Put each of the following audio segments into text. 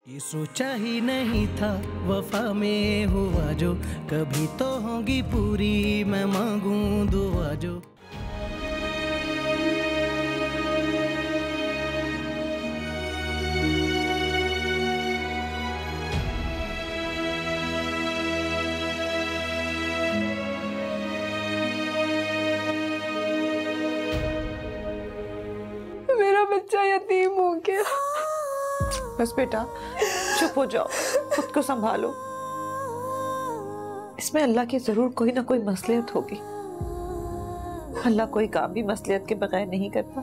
ये सोचा ही नहीं था वफा में हुआ जो, कभी तो होगी पूरी मैं मांगूं दुआ जो। मेरा बच्चा यतीम हो गया। बस बेटा चुप हो जाओ, खुद को संभालो। इसमें अल्लाह की जरूर कोई ना कोई मसलियत होगी। अल्लाह कोई काम भी मसलियत के बगैर नहीं करता।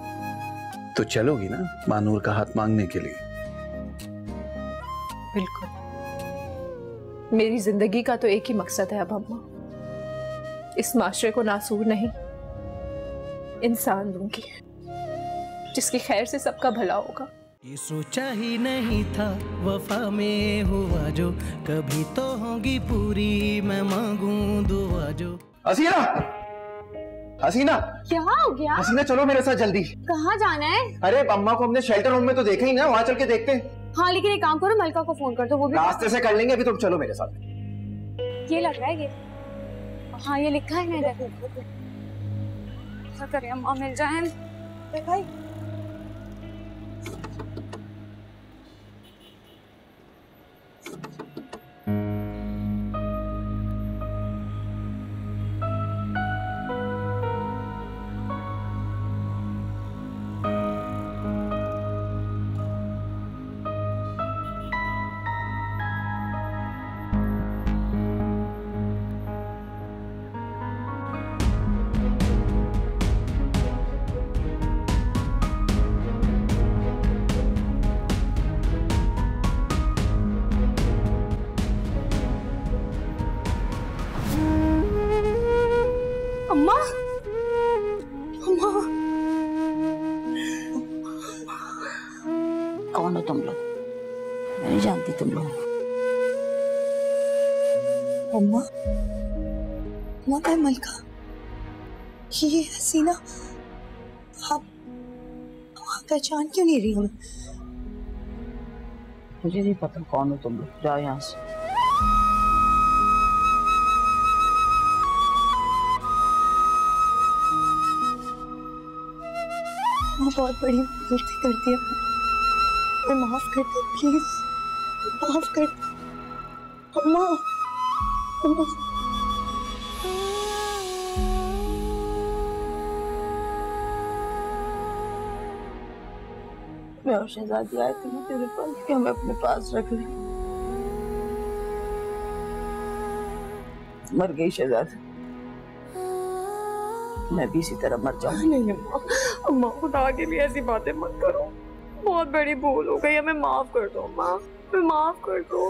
तो चलोगी ना मानूर का हाथ मांगने के लिए? बिल्कुल। मेरी जिंदगी का तो एक ही मकसद है अब अम्मा, इस माशरे को नासूर नहीं इंसान दूंगी जिसकी खैर से सबका भला होगा। ये सोचा ही नहीं था वफा में हुआ जो, कभी तो होगी पूरी मैं मांगूं दुआ जो। हसीना, हसीना, क्या हो गया? हसीना चलो मेरे साथ जल्दी। कहाँ जाना है? अरे अम्मा को हमने शेल्टर होम में तो देखा ही ना, वहाँ चल के देखते हैं। हाँ लेकिन एक काम करो, मलका को फोन कर दो, वो भी रास्ते से कर लेंगे, अभी तुम चलो मेरे साथ। ये लग रहा है ये। हाँ ये लिखा है ना इधर। क्या करें अम्मा मिल जाए भाई। अम्मा, अम्मा, कौन हो तुम लोग? मैं नहीं जानती तुम लोग। अम्मा, अम्मा मैं मलका, ये हसीना, आप पहचान क्यों नहीं रही हूँ? मुझे नहीं पता कौन हो तुम लोग, जाओ यहाँ से। बहुत बड़ी गलती कर दी, मैं माफ कर दो प्लीज, माफ कर दो अम्मा, अम्मा। मैं और शहजादी आए थे तेरे पास कि हमें अपने पास रख ले। मर गई शहजादी, मैं भी इसी तरह मर जाऊँ। नहीं अम्मा, अम्मा खुदा के लिए ऐसी बातें मत करो, बहुत बड़ी भूल हो गई, हमें माफ कर दो अम्मा, हमें माफ कर दो।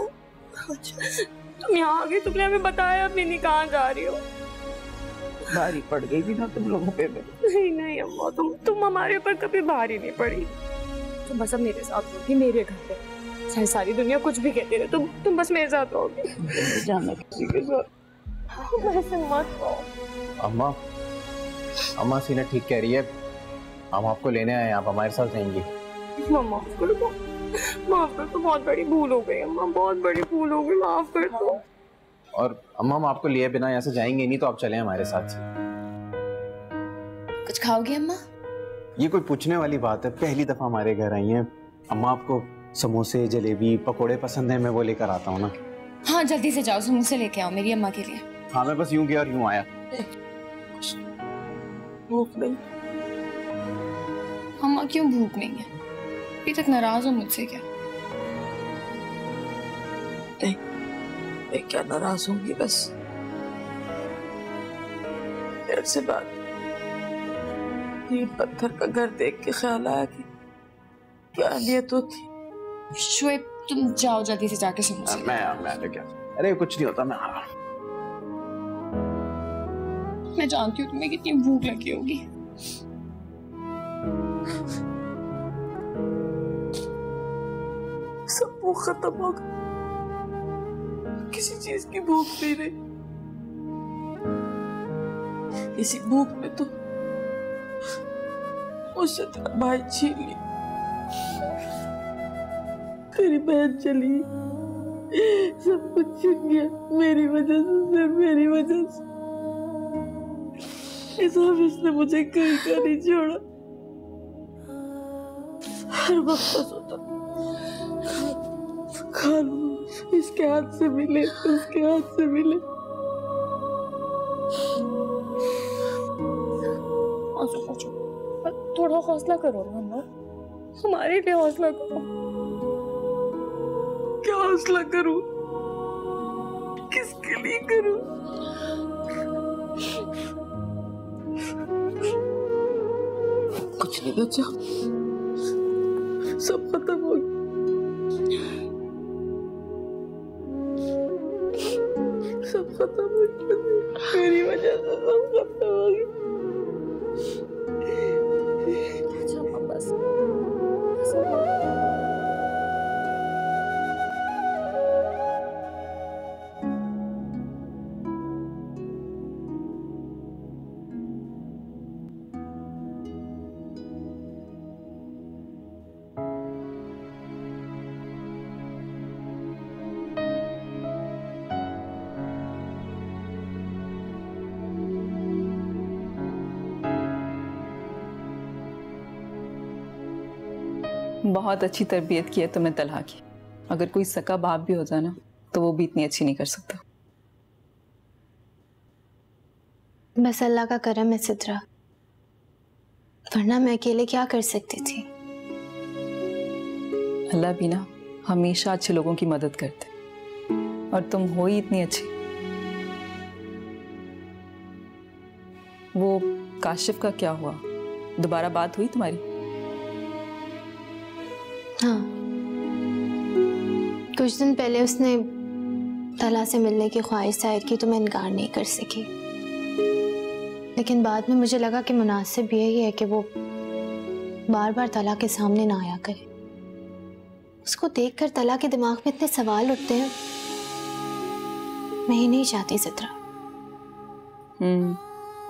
तुम यहाँ आ गई, तुमने हमें बताया भी नहीं कहाँ जा रही हो। भारी पड़ गई भी ना तुम लोगों पे। नहीं नहीं अम्मा, तुम हमारे ऊपर कभी भारी नहीं पड़ी। तुम बस अब मेरे साथ रहोगी, मेरे घर पे, चाहे सारी दुनिया कुछ भी कहती रहे, तुम बस मेरे साथ रहोगी। जाना किसी के साथ ऐसे मत कहो। अम्मा, अम्मा सीना ठीक कह रही है, हम आपको लेने आए, आप हमारे साथ रहेंगी। माफ कर दो, माफ कर दो, बहुत बड़ी भूल हो गई अम्मा, बहुत बड़ी भूल हो गई, माफ कर दो। और अम्मा हम आपको लिए बिना यहाँ से जाएंगे नहीं, तो आप चलें हमारे साथ। कुछ खाओगी अम्मा? ये कोई पूछने वाली बात है, पहली दफा हमारे घर आई हैं। अम्मा आपको समोसे जलेबी पकोड़े पसंद है, मैं वो लेकर आता हूँ ना। हाँ जल्दी से जाओ, समोसे लेके आओ मेरी अम्मा के लिए। हाँ मैं बस यूं गया और यूं आया। भूख नहीं। अम्मा क्यों भूख नहीं है? अभी तक नाराज हो मुझसे क्या? नहीं, मैं क्या नाराज होंगी, बस देर से बात। ये पत्थर का घर देख के ख्याल आया कि क्या नियत होती। शोएब तुम जाओ जल्दी से जाके समोसे। मैं तो क्या, अरे कुछ नहीं होता, मैं आ रहा हूँ। मैं जानती हूँ तुम्हें कितनी भूख लगी होगी। सब भूख खत्म हो गई, किसी चीज की भूख नहीं रही। इसी भूख में तो मुझसे तेरा भाई छीन लिया। तेरी बहन चली, सब कुछ छिन गया मेरी वजह से, सिर्फ मेरी वजह से। इस ऑफिस ने मुझे कहीं का नहीं छोड़ा। हर वक्त बस होता खा लूं, इसके हाथ से मिले, उसके हाथ से मिले। थोड़ा हौसला करो ना, हमारे लिए हौसला करो। क्या हौसला करूं? किसके लिए करूं? कुछ नहीं बचा, सब खत्म हो गया। सब खत्म हो गया, मेरी वजह से सब खत्म हो गया। बस बहुत अच्छी तरबियत की है तुमने तलहा की। अगर कोई सका बाप भी हो जाए ना तो वो भी इतनी अच्छी नहीं कर सकता। बस अल्लाह का करम है सिद्रा, वरना मैं अकेले क्या कर सकती थी। अल्लाह भी ना हमेशा अच्छे लोगों की मदद करते, और तुम हो ही इतनी अच्छी। वो काशिफ का क्या हुआ? दोबारा बात हुई तुम्हारी? हाँ, कुछ दिन पहले उसने तला से मिलने की ख्वाहिश जाहिर की तो मैं इनकार नहीं कर सकी, लेकिन बाद में मुझे लगा कि मुनासिब यही है कि वो बार बार तला के सामने ना आया करे। उसको देखकर तला के दिमाग में इतने सवाल उठते हैं, मैं ही नहीं चाहती सिद्रा।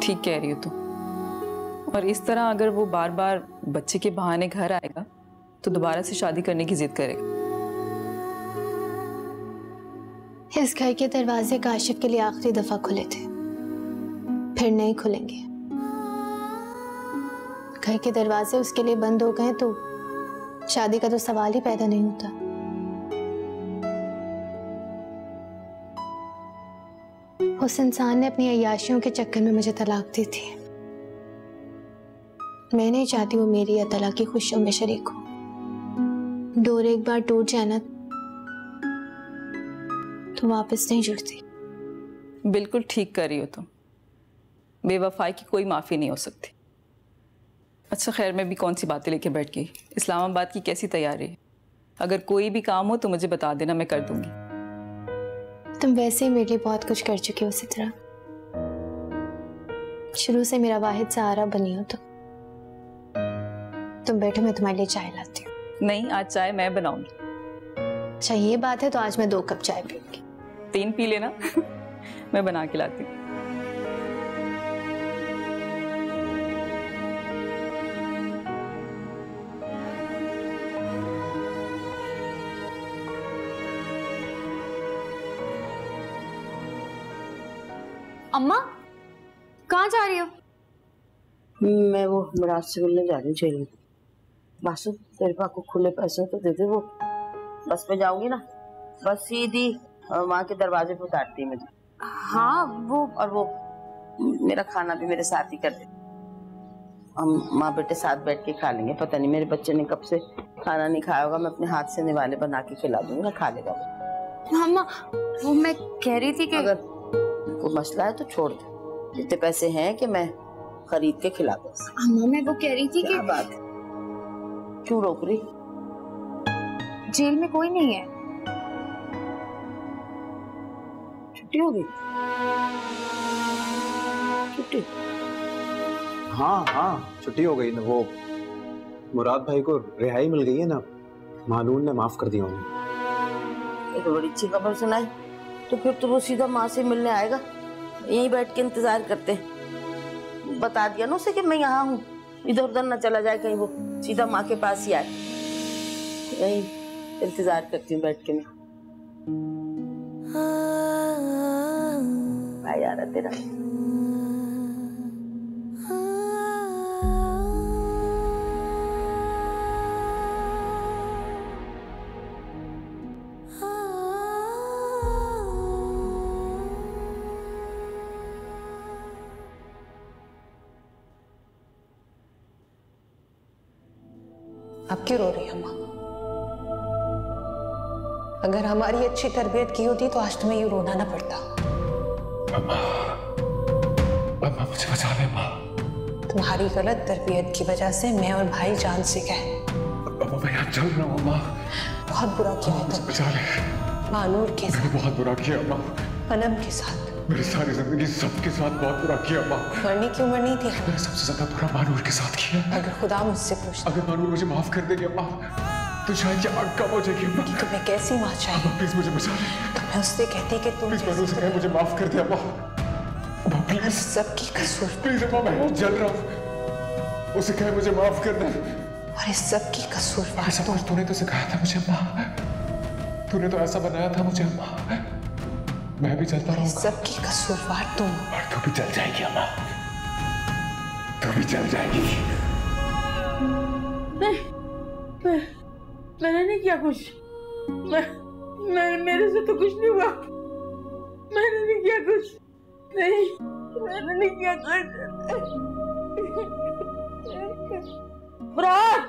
ठीक कह रही हो तुम। और इस तरह अगर वो बार बार बच्चे के बहाने घर आएगा तो दोबारा से शादी करने की जिद करेगा। इस घर के दरवाजे काशिफ के लिए आखिरी दफा खुले थे, फिर नहीं खुलेंगे। घर के दरवाजे उसके लिए बंद हो गए तो शादी का तो सवाल ही पैदा नहीं होता। उस इंसान ने अपनी अय्याशियों के चक्कर में मुझे तलाक दी थी। मैं नहीं चाहती वो मेरी या तलाक की खुशियों में शरीक हो। डोर एक बार टूट जाए ना तो वापस नहीं जुड़ती। बिल्कुल ठीक कर रही हो तुम। बेवफाई की कोई माफी नहीं हो सकती। अच्छा खैर, मैं भी कौन सी बातें लेके बैठ गई। इस्लामाबाद की कैसी तैयारी है? अगर कोई भी काम हो तो मुझे बता देना, मैं कर दूंगी। तुम वैसे ही मेरे लिए बहुत कुछ कर चुके हो सिद्रा। शुरू से मेरा वाहिद सहारा बनी हो तुम बैठो, मैं तुम्हारे लिए चाय लाती हूँ। नहीं, आज चाय मैं बनाऊंगी। अच्छा ये बात है तो आज मैं 2 कप चाय पीऊंगी। 3 पी लेना। मैं बना के लाती हूँ। अम्मा कहाँ जा रही हो? मैं वो मुराद से मिलने जा रही हूँ। चलिए बासु, तेरे पास को खुले पैसे तो दे दे। वो बस पे जाऊंगी ना, बस सीधी माँ के दरवाजे पे उतारती है मुझे। हाँ वो, और वो मेरा खाना भी मेरे साथ ही कर दे। हम माँ बेटे साथ बैठ के खा लेंगे। पता नहीं मेरे बच्चे ने कब से खाना नहीं खाया होगा, मैं अपने हाथ से निवाले बना के खिला दूंगा, खा लेगा वो। अम्मा वो मैं कह रही थी कि अगर कोई मसला है तो छोड़ दे, जितने पैसे हैं कि मैं खरीद के खिला दूँ। अम्मा मैं वो कह रही थी क्या कि बात है, क्यों रोक रही? जेल में कोई नहीं है। छुट्टी होगी? छुट्टी? हाँ हाँ छुट्टी हो गई ना। वो मुराद भाई को रिहाई मिल गई है ना, मानून ने माफ कर दिया उन्हें। ये तो बड़ी अच्छी खबर सुनाई। तो फिर तो वो सीधा माँ से मिलने आएगा, यहीं बैठ के इंतजार करते हैं। बता दिया ना उसे कि मैं यहाँ हूँ, इधर उधर न चला जाए कहीं, वो सीधा माँ के पास ही आए। यहीं इंतजार करती हूँ बैठ के मैं। भाई आ रहा तेरा। अब क्यों रो रही है अम्मा? अगर हमारी अच्छी तरबियत की होती तो आज तुम्हें यूं रोना ना पड़ता। अम्मा, अम्मा मुझे बचा ले अम्मा। तुम्हारी गलत तरबियत की वजह से मैं और भाई जान से गए। अम्मा मैं यहाँ चल रहा हूँ अम्मा। बहुत बुरा किया है तुमने। बचा ले। मानूर के साथ। बहुत बुरा किया अम्मा। अनम के साथ। मेरी सारी जिंदगी सबके साथ बहुत बुरा किया अम्मा। मरनी क्यों मरनी थी? मैंने सबसे ज्यादा बुरा मानूर के साथ किया। अगर खुदा मुझसे पूछता, अगर मानूर मुझे माफ कर देगी अम्मा तो शायद ये आग कम हो जाएगी अम्मा। तुम्हें कैसी माँ चाहिए? प्लीज मुझे बचा ले। तो मैं उससे कहती कि तुम प्लीज मानूर से कहे मुझे माफ कर दे अम्मा। अम्मा प्लीज। सबकी कसूर। प्लीज अम्मा मैं जल रहा हूँ, उसे कहे मुझे माफ कर दे। और इस सबकी कसूरवार तुम। तूने तो सिखाया था मुझे अम्मा, तूने तो ऐसा बनाया था मुझे अम्मा। मैं भी जलता रहूंगा। सबकी कसूरवार तुम। और तू भी जल जाएगी अम्मा, तू भी जल जाएगी। मैंने नहीं किया कुछ। मेरे से तो कुछ नहीं हुआ। मैंने नहीं किया कुछ। नहीं, मैंने नहीं किया कुछ। मुराद,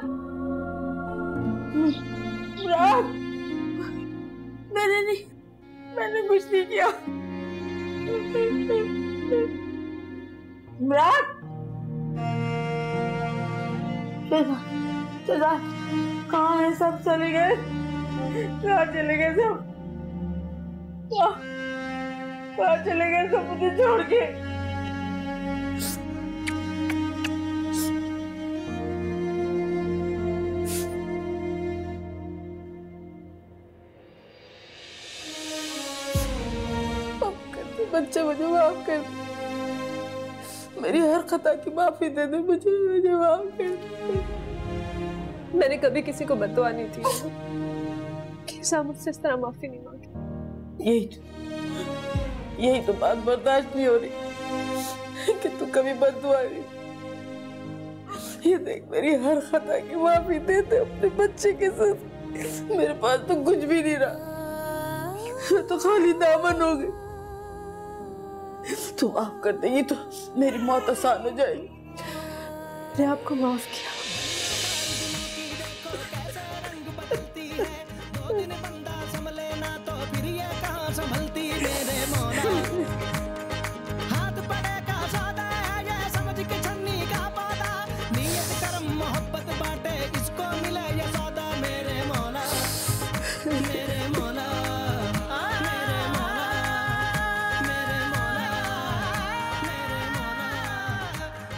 मुराद, मैंने कुछ नहीं किया। मुराद, कहाँ है सब? चले गए? कहाँ चले गए सब? कहाँ चले गए सब मुझे छोड़ के? बच्चे मुझे माफ कर दे, मेरी हर खता की माफी दे दे, मुझे माफ कर दे। मैंने कभी किसी को बददुआ नहीं दी। किसा मुझसे इस तरह माफी नहीं मांगी। यही तो बात बर्दाश्त नहीं हो रही कि तू कभी बददुआ नहीं। ये देख, मेरी हर खता की माफी दे दे अपने बच्चे के साथ। मेरे पास तो कुछ भी नहीं रहा, तो खाली दामन हो गई। तू माफ कर देगी तो मेरी मौत आसान हो जाएगी। मैंने आपको माफ किया।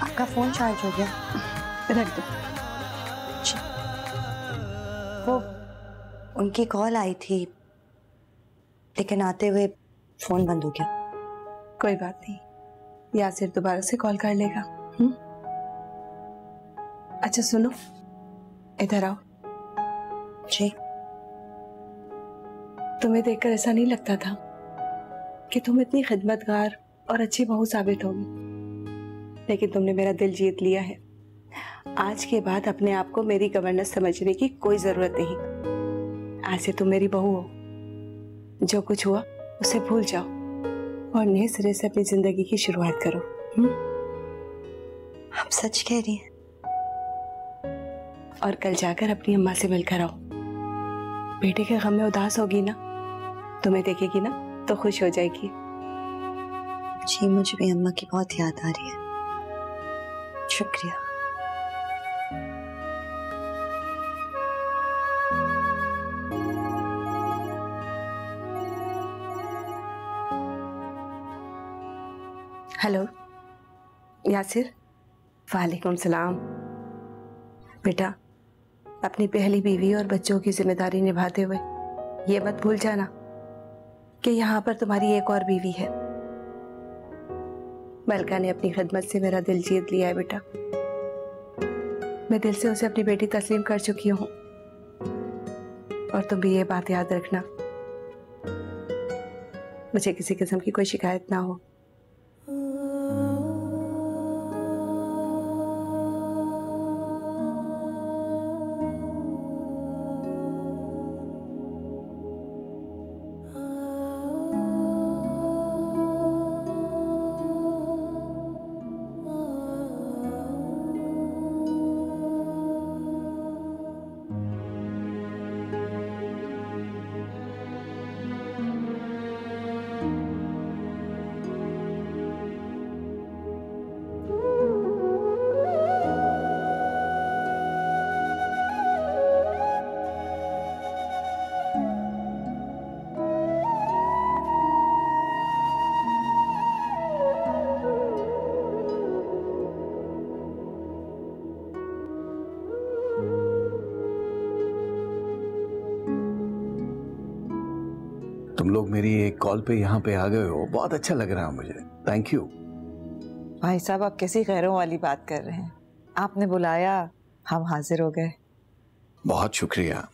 आपका फोन चार्ज हो गया? रख दो। वो उनकी कॉल आई थी, लेकिन आते हुए फोन बंद हो गया। कोई बात नहीं, यासिर दोबारा से कॉल कर लेगा। अच्छा सुनो, इधर आओ। जी। तुम्हें देखकर ऐसा नहीं लगता था कि तुम इतनी खिदमतगार और अच्छी बहू साबित होगी, लेकिन तुमने मेरा दिल जीत लिया है। आज के बाद अपने आप को मेरी गवर्नेंस समझने की कोई जरूरत नहीं। आज से तुम मेरी बहू हो। जो कुछ हुआ उसे भूल जाओ और नए सिरे से अपनी जिंदगी की शुरुआत करो। आप सच कह रही हैं? और कल जाकर अपनी अम्मा से मिलकर आओ। बेटे के गम में उदास होगी ना, तुम्हें देखेगी ना तो खुश हो जाएगी। जी, मुझे भी अम्मा की बहुत याद आ रही है। शुक्रिया। हेलो यासिर। वालेकुम सलाम। बेटा, अपनी पहली बीवी और बच्चों की जिम्मेदारी निभाते हुए ये मत भूल जाना कि यहाँ पर तुम्हारी एक और बीवी है। मलका ने अपनी खिदमत से मेरा दिल जीत लिया है बेटा। मैं दिल से उसे अपनी बेटी तस्लीम कर चुकी हूँ। और तुम भी ये बात याद रखना, मुझे किसी किस्म की कोई शिकायत ना हो। तुम लोग मेरी एक कॉल पे यहाँ पे आ गए हो, बहुत अच्छा लग रहा है मुझे। Thank you. भाई साहब, आप कैसी खैरों वाली बात कर रहे हैं? आपने बुलाया, हम हाजिर हो गए। बहुत शुक्रिया।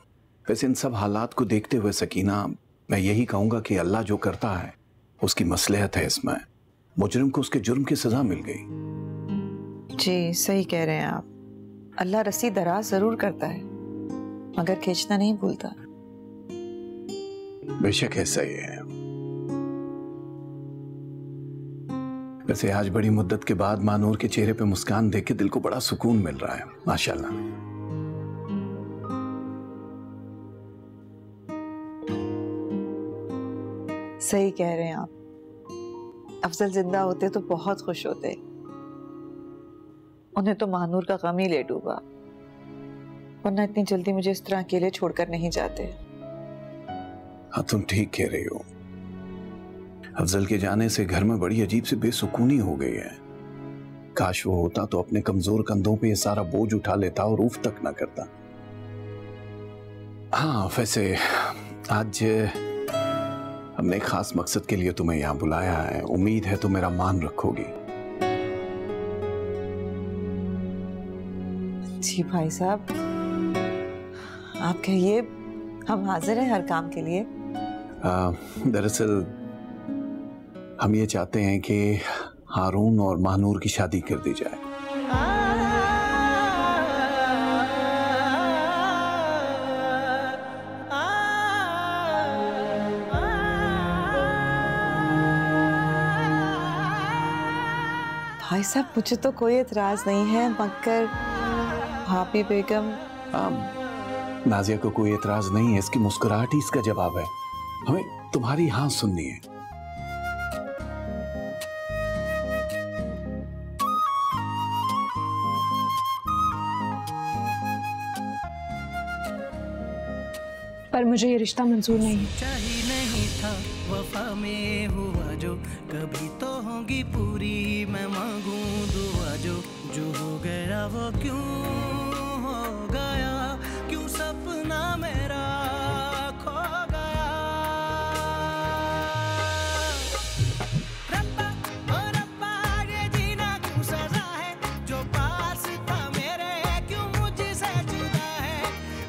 वैसे इन सब हालात को देखते हुए सकीना, मैं यही कहूंगा कि अल्लाह जो करता है उसकी मसलहत है इसमें। मुजरिम को उसके जुर्म की सजा मिल गई। जी सही कह रहे हैं आप। अल्लाह रस्सी दराज जरूर करता है मगर खींचना नहीं भूलता। बेशक ऐसा ही है। वैसे आज बड़ी मुद्दत के बाद मानूर के चेहरे पे मुस्कान देख के दिल को बड़ा सुकून मिल रहा है, माशाल्लाह। सही कह रहे हैं आप। अफजल जिंदा होते तो बहुत खुश होते, उन्हें तो मानूर का गम ही ले डूबा, वरना इतनी जल्दी मुझे इस तरह अकेले छोड़कर नहीं जाते। हाँ तुम ठीक कह रही हो। अफजल के जाने से घर में बड़ी अजीब सी बेसुकूनी हो गई है। काश वो होता तो अपने कमजोर कंधों पे ये सारा बोझ उठा लेता और ऊफ तक ना करता। हाँ वैसे आज हमने एक खास मकसद के लिए तुम्हें यहाँ बुलाया है। उम्मीद है तुम मेरा मान रखोगी। जी भाई साहब, आप कहिए, हम हाजिर हैं हर काम के लिए। दरअसल हम ये चाहते हैं कि हारून और मानूर की शादी कर दी जाए। भाई साहब मुझे तो कोई एतराज नहीं है, मगर भाभी बेगम। नाजिया को कोई एतराज नहीं है, इसकी मुस्कुराहट ही इसका जवाब है। हमें तुम्हारी हाँ सुननी है। पर मुझे ये रिश्ता मंजूर नहीं है। चाहिए नहीं था वफा में हुआ जो, कभी तो होगी पूरी, मैं मांगू दुआ जो हो गया वो क्यों हो गया, क्यों सपना मेरा खो गया। रब्बा ओ रब्बा ये जीना क्यों सजा है, जो पास था मेरे क्यों मुझसे जुदा है।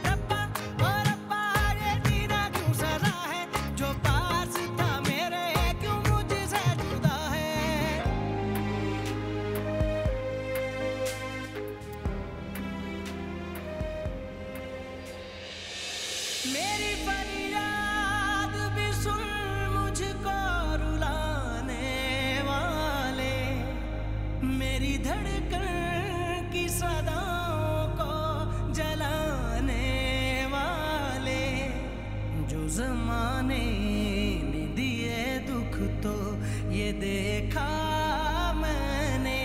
रब्बा ओ रब्बा ये जीना क्यों सजा है, जो पास था मेरे क्यों मुझसे जुदा है। मेरी फरियाद भी सुन मुझको रुलाने वाले, मेरी धड़कन की सदाओं को जलाने वाले, जो ज़माने ने दिए दुख तो ये देखा मैंने,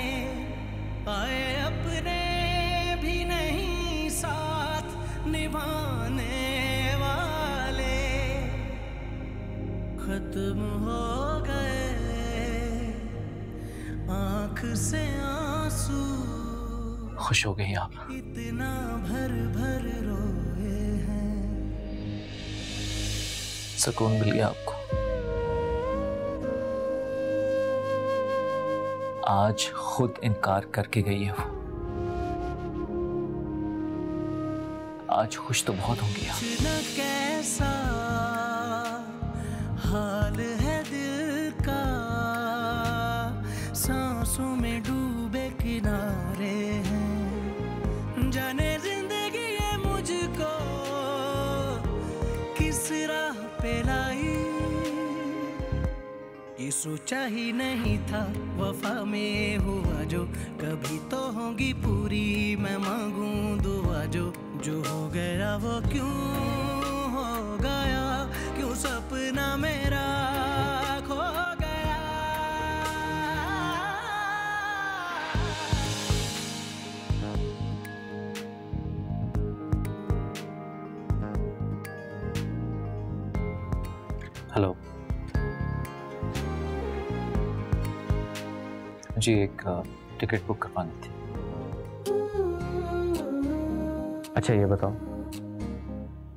आए अपने भी नहीं साथ निभाने वाले, खत्म हो गए आंख से आंसू। खुश हो गई आप? इतना भर भर रोए हैं। सुकून मिल गया आपको? आज खुद इनकार करके गई है वो। आज खुश तो बहुत होंगी आप। कैसा हाल है दिल का, सांसों में डूबे किनारे हैं। जाने जिंदगी ये मुझको किस राह पे लाई, ये सोचा ही नहीं था वफा में हुआ जो, कभी तो होगी पूरी मैं मांगूं दुआ जो हो गया वो क्यों हो गया, क्यों सपना मेरा खो गया। हेलो जी, एक टिकट बुक करवानी थी। अच्छा ये बताओ,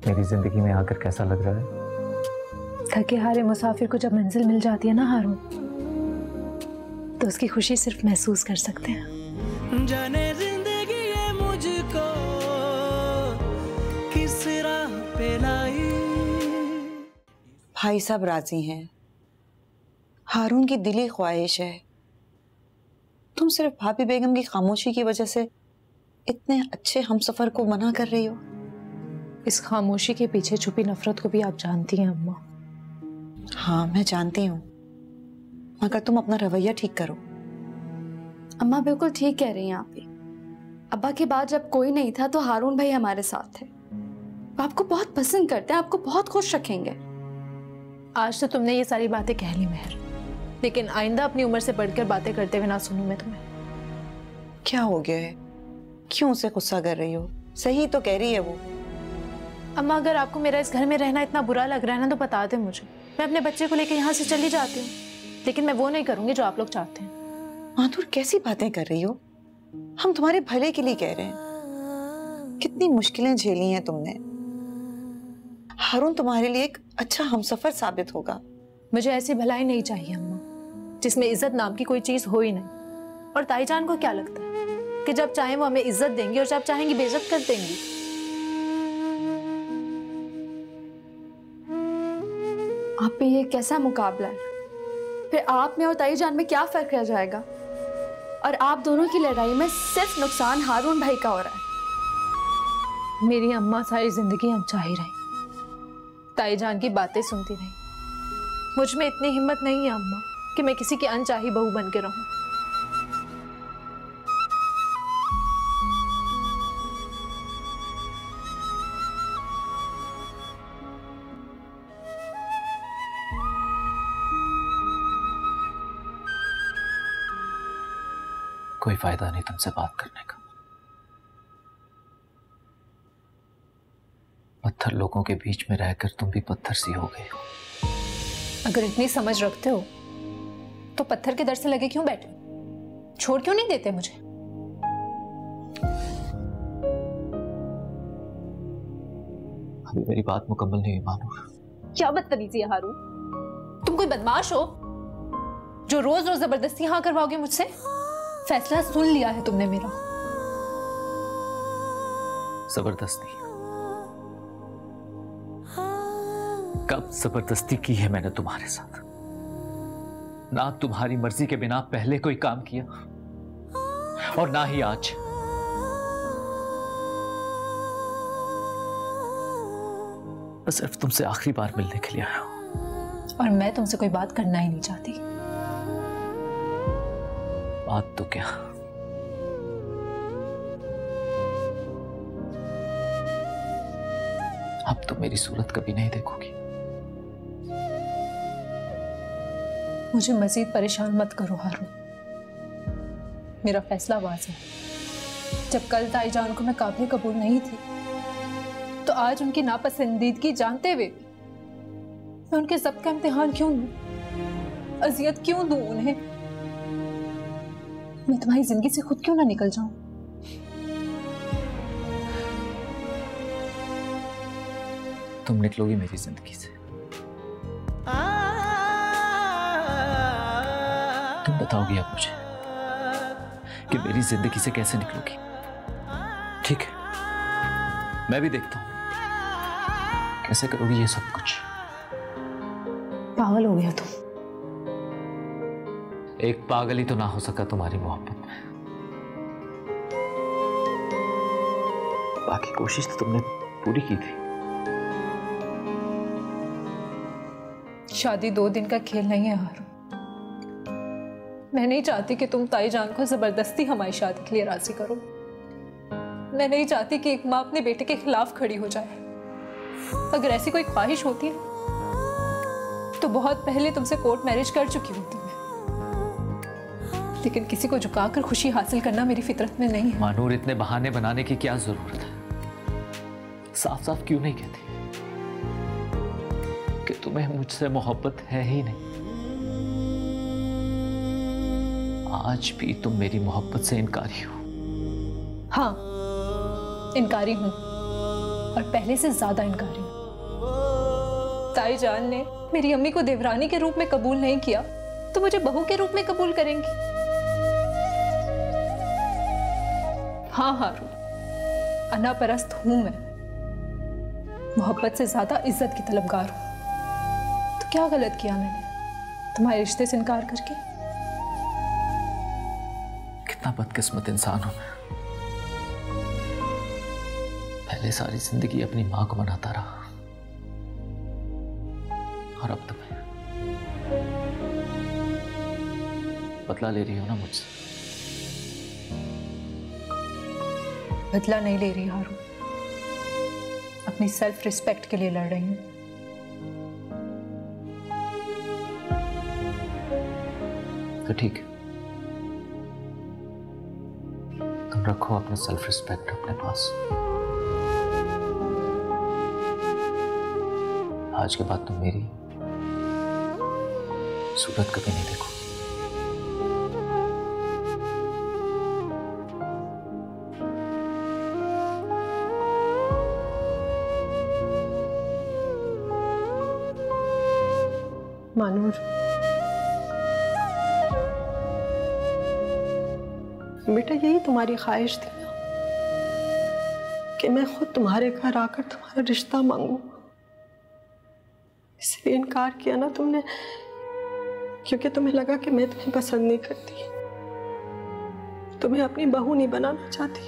मेरी जिंदगी में आकर कैसा लग रहा है? थके हारे मुसाफिर को जब मंजिल मिल जाती है ना हारून, तो उसकी खुशी सिर्फ महसूस कर सकते हैं। जाने जिंदगी ये मुझको किस राह पे लाई। भाई साहब राजी हैं, हारून की दिली ख्वाहिश है। तुम सिर्फ भाभी बेगम की खामोशी की वजह से इतने अच्छे हमसफर को मना कर रही हो। इस खामोशी के पीछे छुपी नफरत को भी आप जानती हैं अम्मा। हाँ मैं जानती हूँ, मगर तुम अपना रवैया ठीक करो। अम्मा बिल्कुल ठीक कह रही हैं आप भी। अब्बा के बाद जब कोई नहीं था तो हारून भाई हमारे साथ थे। वो आपको बहुत पसंद करते हैं, आपको बहुत खुश रखेंगे। आज तो तुमने ये सारी बातें कह ली मेहर, लेकिन आइंदा अपनी उम्र से बढ़कर बातें करते हुए ना सुनूं मैं तुम्हें। क्या हो गया है, क्यों उसे गुस्सा कर रही हो? सही तो कह रही है वो। अम्मा अगर आपको मेरा इस घर में रहना इतना बुरा लग रहा है ना तो बता दे मुझे, मैं अपने बच्चे को लेकर यहाँ से चली जाती हूँ। लेकिन मैं वो नहीं करूंगी जो आप लोग चाहते हैं। माधुर कैसी बातें कर रही हो? हम तुम्हारे भले के लिए कह रहे हैं। कितनी मुश्किलें झेली हैं तुमने। हारून तुम्हारे लिए एक अच्छा हमसफर साबित होगा। मुझे ऐसी भलाई नहीं चाहिए अम्मा जिसमें इज्जत नाम की कोई चीज हो ही नहीं। और ताईजान को क्या लगता है कि जब चाहे वो हमें इज्जत देंगी और जब चाहेंगी बेइज्जत कर देंगी? आप पे ये कैसा मुकाबला है? फिर आप में और ताईजान में क्या फर्क रह जाएगा? और आप दोनों की लड़ाई में सिर्फ नुकसान हारून भाई का हो रहा है। मेरी अम्मा सारी जिंदगी अनचाही रही, ताईजान की बातें सुनती रही। मुझ में इतनी हिम्मत नहीं है अम्मा कि मैं किसी की अनचाही बहू बन के रहूं। कोई फायदा नहीं तुमसे बात करने का। पत्थर लोगों के बीच में रहकर तुम भी पत्थर सी हो गई हो। अगर इतनी समझ रखते हो तो पत्थर के दर से लगे क्यों बैठे? छोड़ क्यों नहीं देते मुझे? अभी मेरी बात मुकम्मल नहीं मानो। क्या बदतमीजी है हारून? तुम कोई बदमाश हो जो रोज रोज जबरदस्ती यहाँ करवाओगे मुझसे? फैसला सुन लिया है तुमने मेरा। जबरदस्ती? कब जबरदस्ती की है मैंने तुम्हारे साथ? ना तुम्हारी मर्जी के बिना पहले कोई काम किया और ना ही आज। बस सिर्फ तुमसे आखिरी बार मिलने के लिए आया हूं। और मैं तुमसे कोई बात करना ही नहीं चाहती। बात तो क्या, अब तो मेरी सूरत कभी नहीं देखोगी। मुझे मजीद परेशान मत करो हारून। मेरा फैसला वाज़ेह है। जब कल ताईजान को मैं काबिल कबूल नहीं थी तो आज उनकी नापसंदीदगी जानते हुए मैं उनके ज़ब्त का इम्तिहान क्यों लूं? अजियत क्यों दूं उन्हें? मैं तुम्हारी जिंदगी से खुद क्यों ना निकल जाऊं? तुम निकलोगी मेरी जिंदगी से? तुम बताओगी अब मुझे कि मेरी जिंदगी से कैसे निकलोगी? ठीक है, मैं भी देखता हूं कैसे करोगी ये सब कुछ? पागल हो गया तुम। एक पागल ही तो ना हो सका तुम्हारी मोहब्बत में। बाकी कोशिश तो तुमने पूरी की थी। शादी 2 दिन का खेल नहीं है हारून। मैं नहीं चाहती कि तुम ताई जान को जबरदस्ती हमारी शादी के लिए राजी करो। मैं नहीं चाहती कि एक माँ अपने बेटे के खिलाफ खड़ी हो जाए। अगर ऐसी कोई ख्वाहिश होती है तो बहुत पहले तुमसे कोर्ट मैरिज कर चुकी होती मैं। लेकिन किसी को झुकाकर खुशी हासिल करना मेरी फितरत में नहीं है। मानूर, इतने बहाने बनाने की क्या जरूरत है? साफ साफ क्यों नहीं कहती कि तुम्हें मुझसे मोहब्बत है ही नहीं? आज भी तुम मेरी मोहब्बत से इनकारी हो। हाँ, इनकारी हूं, और पहले से ज्यादा इनकारी हूं। ताई जान ने मेरी अम्मी को देवरानी के रूप में कबूल नहीं किया तो मुझे बहू के रूप में कबूल करेंगी? हाँ हारून, अनापरस्त हूं मैं। मोहब्बत से ज्यादा इज्जत की तलबगार हूं। तो क्या गलत किया मैंने तुम्हारे रिश्ते से इनकार करके? कितना बदकिस्मत इंसान हूं मैं। पहले सारी जिंदगी अपनी मां को मनाता रहा, और अब तुम्हें बदला ले रही हो ना मुझसे? बदला नहीं ले रही हारून, अपनी सेल्फ रिस्पेक्ट के लिए लड़ रही हूं। तो ठीक है, तुम रखो अपना सेल्फ रिस्पेक्ट अपने पास। आज के बाद तुम मेरी सूरत कभी नहीं देखो। मानूर, बेटा यही तुम्हारी ख्वाहिश थी ना कि मैं खुद तुम्हारे घर आकर तुम्हारा रिश्ता मांगू। इसलिए इनकार किया ना तुमने, क्योंकि तुम्हें लगा कि मैं तुम्हें पसंद नहीं करती, तुम्हें अपनी बहू नहीं बनाना चाहती।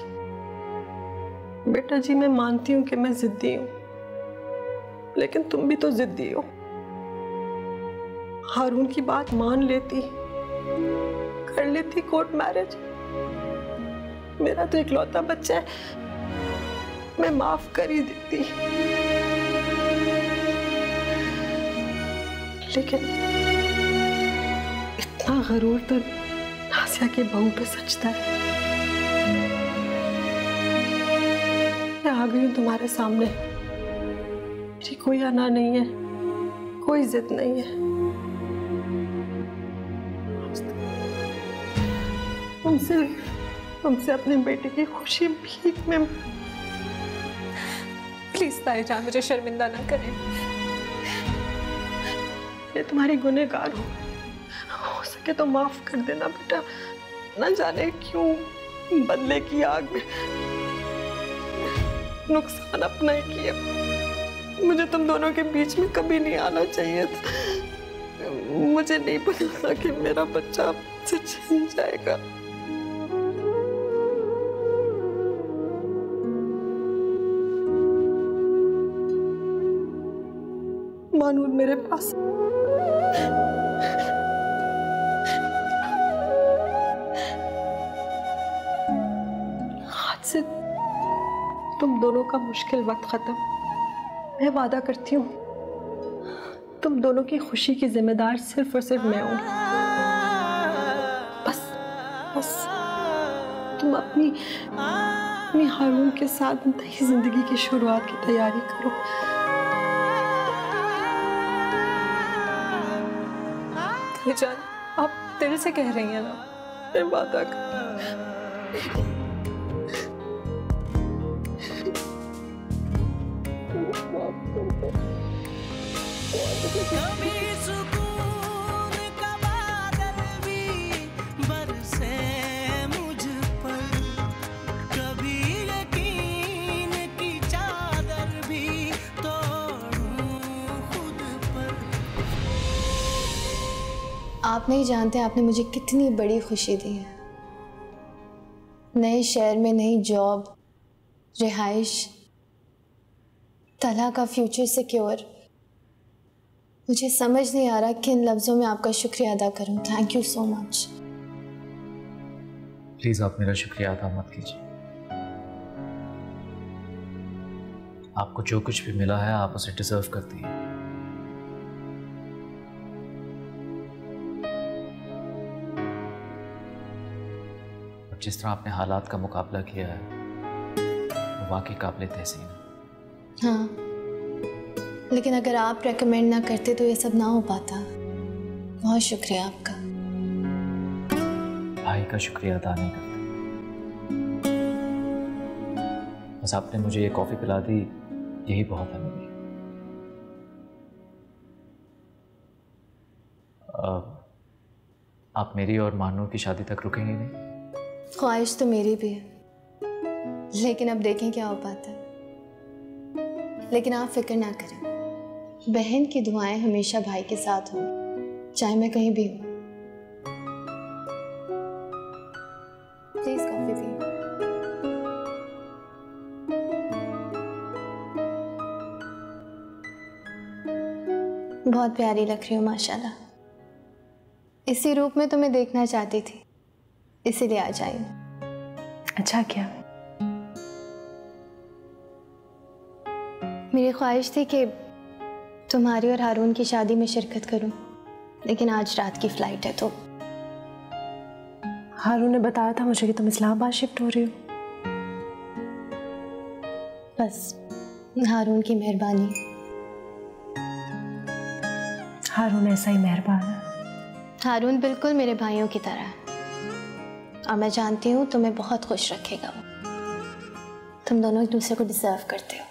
बेटा जी, मैं मानती हूँ कि मैं जिद्दी हूँ, लेकिन तुम भी तो जिद्दी हो। हारून की बात मान लेती, कर लेती कोर्ट मैरिज। मेरा तो इकलौता बच्चा है, मैं माफ कर ही देती। लेकिन इतना गरूर तो नासिया की बहू पे सचता है। मैं आ गई हूं तुम्हारे सामने। मेरी कोई अना नहीं है, कोई जिद नहीं है। तुमसे अपने बेटे की खुशी भीख में। प्लीज ताई जान, मुझे शर्मिंदा ना करें। मैं तुम्हारी गुनहगार हूँ, हो सके तो माफ कर देना बेटा। न जाने क्यों बदले की आग में नुकसान अपना ही किया। मुझे तुम दोनों के बीच में कभी नहीं आना चाहिए था। मुझे नहीं पता था कि मेरा बच्चा मुझसे छिन जाएगा। मानूर मेरे पास आज से तुम दोनों का मुश्किल वक्त खत्म। मैं वादा करती हूँ, तुम दोनों की खुशी की जिम्मेदार सिर्फ और सिर्फ मैं हूँ। बस बस तुम अपनी हारून के साथ नई जिंदगी की शुरुआत की तैयारी करो। जान, आप दिल से कह रही हैं ना? मैं वादा कभी सुकून का बादल भी बरसे मुझ पर, कभी यकीन की चादर भी तोड़ आप नहीं जानते आपने मुझे कितनी बड़ी खुशी दी है। नए शहर में नई जॉब, रिहाइश, तला का फ्यूचर सिक्योर। मुझे समझ नहीं आ रहा किन लफ्जों में आपका शुक्रिया अदा करूं। Thank you so much. Please आप मेरा शुक्रिया अदा मत कीजिए। आपको जो कुछ भी मिला है आप उसे डिजर्व करती हैं। और जिस तरह आपने हालात का मुकाबला किया है वो वाकई काबिल तहसीन है। हाँ, लेकिन अगर आप रेकमेंड ना करते तो ये सब ना हो पाता। बहुत शुक्रिया आपका। भाई का शुक्रिया अदा नहीं करता। बस आपने मुझे ये कॉफी पिला दी, यही बहुत है मेरे लिए। आप मेरी और मानू की शादी तक रुकेंगे नहीं? ख्वाहिश तो मेरी भी है, लेकिन अब देखें क्या हो पाता है। लेकिन आप फिक्र ना करें, बहन की दुआएं हमेशा भाई के साथ होंगी, चाहे मैं कहीं भी हूं। प्लीज कॉफी पिए। बहुत प्यारी लग रही हो माशाल्लाह। इसी रूप में तुम्हें देखना चाहती थी, इसीलिए आ जाई। अच्छा क्या? मेरी ख्वाहिश थी कि तुम्हारी और हारून की शादी में शिरकत करूं, लेकिन आज रात की फ्लाइट है तो। हारून ने बताया था मुझे कि तुम इस्लामाबाद शिफ्ट हो रही हो। बस हारून की मेहरबानी। हारून ऐसा ही मेहरबान है। हारून बिल्कुल मेरे भाइयों की तरह है और मैं जानती हूँ तुम्हें बहुत खुश रखेगा वो। तुम दोनों एक दूसरे को डिजर्व करते हो।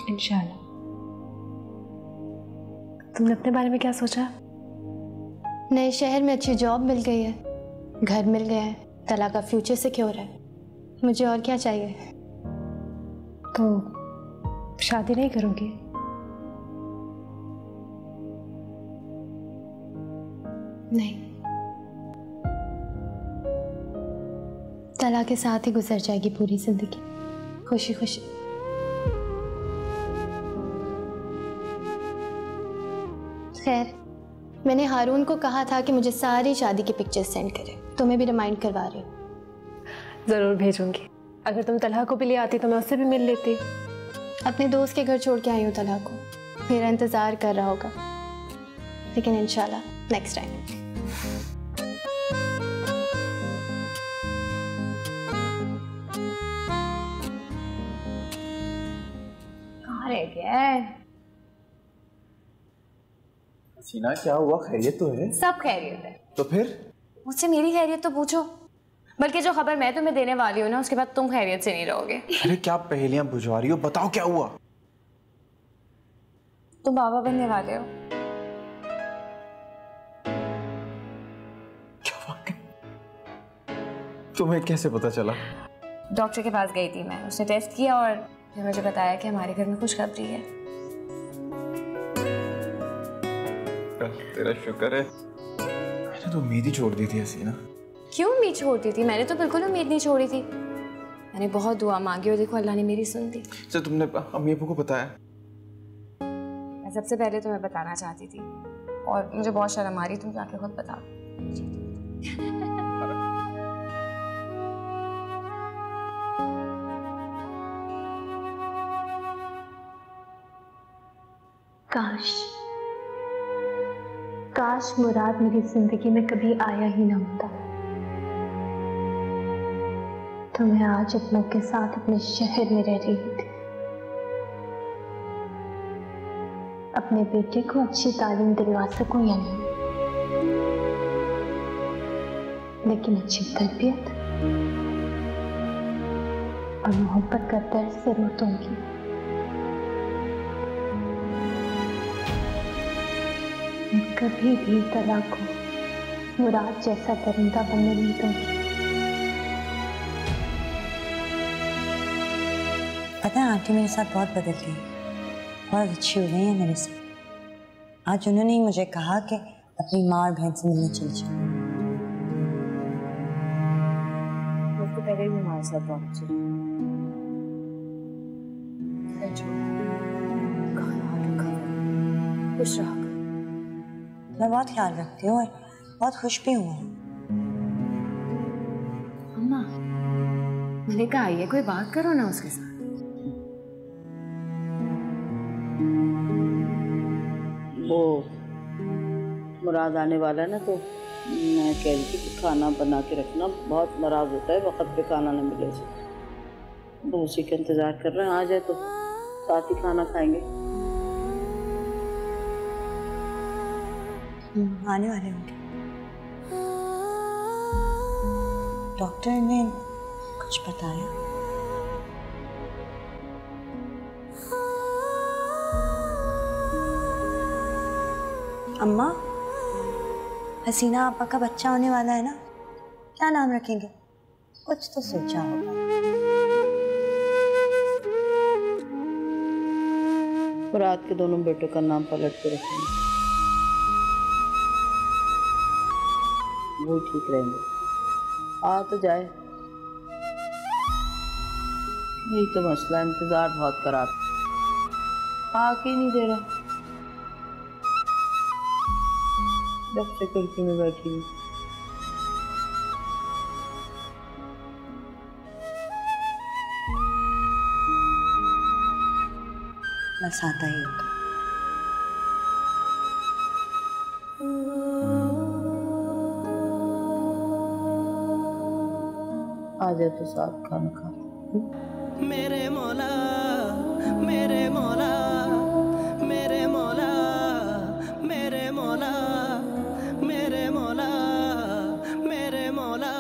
इंशाल्लाह। तुमने अपने बारे में क्या सोचा? नए शहर में अच्छी जॉब मिल गई है, घर मिल गया है, तला का फ्यूचर सिक्योर है। मुझे और क्या चाहिए? तो शादी नहीं करोगी? नहीं, तला के साथ ही गुजर जाएगी पूरी जिंदगी, खुशी खुशी। खैर, मैंने हारून को कहा था कि मुझे सारी शादी की पिक्चर्स सेंड करे। तुम्हें भी रिमाइंड करवा रही हूँ। जरूर भेजूंगी। अगर तुम तलहा को भी ले आती तो मैं उससे भी मिल लेती। अपने दोस्त के घर छोड़ के आई हूँ तलहा को, मेरा इंतजार कर रहा होगा, लेकिन इंशाल्लाह नेक्स्ट टाइम। कहाँ रह गया है? सीना क्या हुआ? खैरियत तो है? सब खैरियत है। तो फिर मुझसे मेरी खैरियत तो पूछो। बल्कि जो खबर मैं तुम्हें देने वाली हूँ ना, उसके बाद तुम खैरियत से नहीं रहोगे। अरे क्या पहेलियां बुझवा रही हो? बताओ क्या हुआ? तुम बाबा बनने वाले हो। तुम्हें कैसे पता चला? डॉक्टर के पास गई थी मैं, उसने टेस्ट किया और फिर मुझे बताया कि हमारे घर में खुशखबरी है। तेरा शुक्र है। मैंने तो उम्मीद ही छोड़ दी थी हसीना। क्यों उम्मीद छोड़ती थी? मैंने तो बिल्कुल उम्मीद नहीं छोड़ी थी। मैंने बहुत दुआ मांगी और देखो अल्लाह ने मेरी सुन दी। सर तुमने अम्मी अब्बू को बताया? मैं सबसे पहले तुम्हें बताना चाहती थी और मुझे बहुत शर्म आ रही, तुम जाके खुद बता। काश मुराद मेरी जिंदगी में कभी आया ही ना होता, तो मैं आज अपनों के साथ अपने शहर में रह रही थी। अपने बेटे को अच्छी तालीम दिलवा सकूं या नहीं, लेकिन अच्छी तरबियत और मोहब्बत का दर्द जरूर दूंगी। मैं कभी भी तला को मुराद जैसा परिंदा बनने नहीं दूंगी। पता है आंटी मेरे साथ बहुत बदल गई, बहुत अच्छी हो गई है मेरे साथ। आज उन्होंने ही मुझे कहा कि अपनी माँ और बहन से मिलने चली जाओ। तो पहले भी हमारे साथ पहुंचे। खुश रहा। मैं बहुत ख्याल रखती हूँ और बहुत खुश भी हूँ। अम्मा, मलिका आई है, कोई बात करो ना उसके साथ। वो मुराद आने वाला है ना, तो मैं कह रही थी कि खाना बना के रखना, बहुत नाराज होता है वक्त पे खाना न मिले से। वो उसी का इंतजार कर रहे हैं, आ जाए तो साथ ही खाना खाएंगे। आने वाले होंगे। डॉक्टर ने कुछ बताया? अम्मा, हसीना आपा का बच्चा होने वाला है ना, क्या नाम रखेंगे? कुछ तो सोचा होगा। मुराद के दोनों बेटों का नाम पलट के रखेंगे, वो ठीक रहेंगे। आ तो जाए, यही तो मसला, इंतजार बहुत करा, आके ही नहीं दे रहा। जब से खिड़की में बैठी हूँ। बस आता ही होगा। आ जाए तो साथ खाना खा। मेरे मौला, मेरे मौला, मेरे मौला, मेरे मौला, मेरे मौला, मेरे मौला।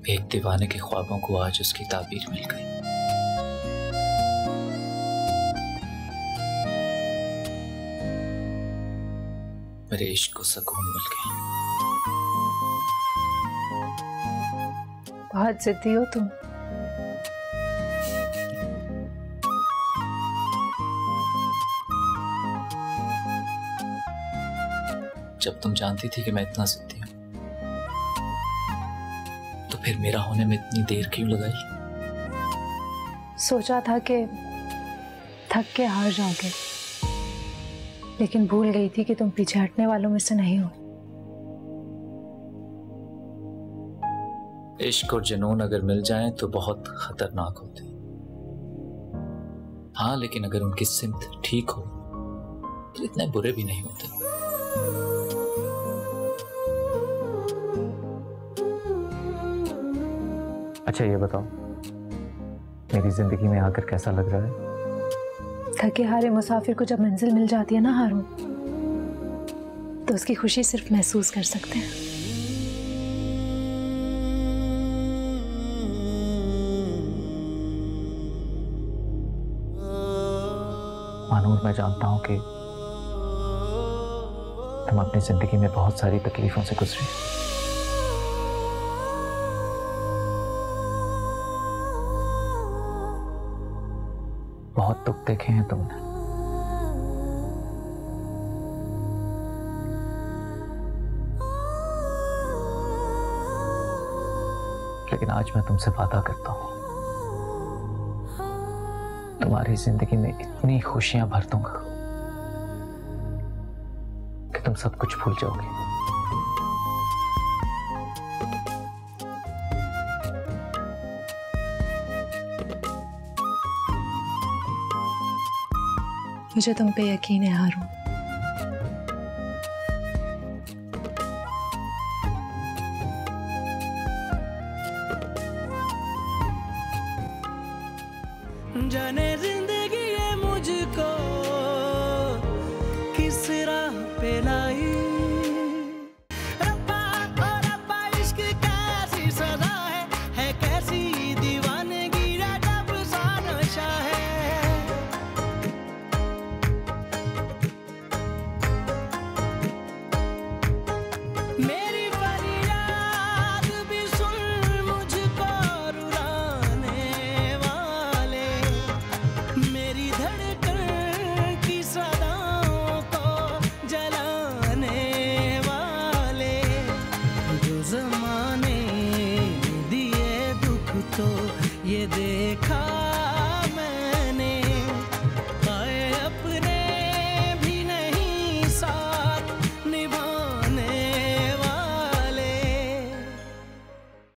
एक दीवाने के ख्वाबों को आज उसकी ताबीर मिल गई। मेरे इश्क को सुकून मिल गया। बहुत जिद्दी हो तुम। जब तुम जानती थी कि मैं इतना जिद्दी हूं, तो फिर मेरा होने में इतनी देर क्यों लगाई? सोचा था कि थक के हार जाओगे, लेकिन भूल गई थी कि तुम पीछे हटने वालों में से नहीं हो। इश्क और जुनून अगर मिल जाएं तो बहुत खतरनाक होते। हाँ, लेकिन अगर उनकी सिमत ठीक हो तो इतने बुरे भी नहीं होते। अच्छा ये बताओ, मेरी जिंदगी में आकर कैसा लग रहा है? थके हारे मुसाफिर को जब मंजिल मिल जाती है ना हारून, तो उसकी खुशी सिर्फ महसूस कर सकते हैं। मानूर, मैं जानता हूं कि तुम अपनी जिंदगी में बहुत सारी तकलीफों से गुजरी। बहुत दुख देखे हैं तुमने, लेकिन आज मैं तुमसे वादा करता हूं, तुम्हारी जिंदगी में इतनी खुशियां भर दूंगा कि तुम सब कुछ भूल जाओगे। मुझे तुम पे यकीन है हारून। जाने जिंदगी ये मुझको किस राह पे लाई, रब्बा ओ रब्बा इश्क कैसा धड़कन की सदाओं को जलाने वाले, जो जमाने ने दिए दुख तो ये देखा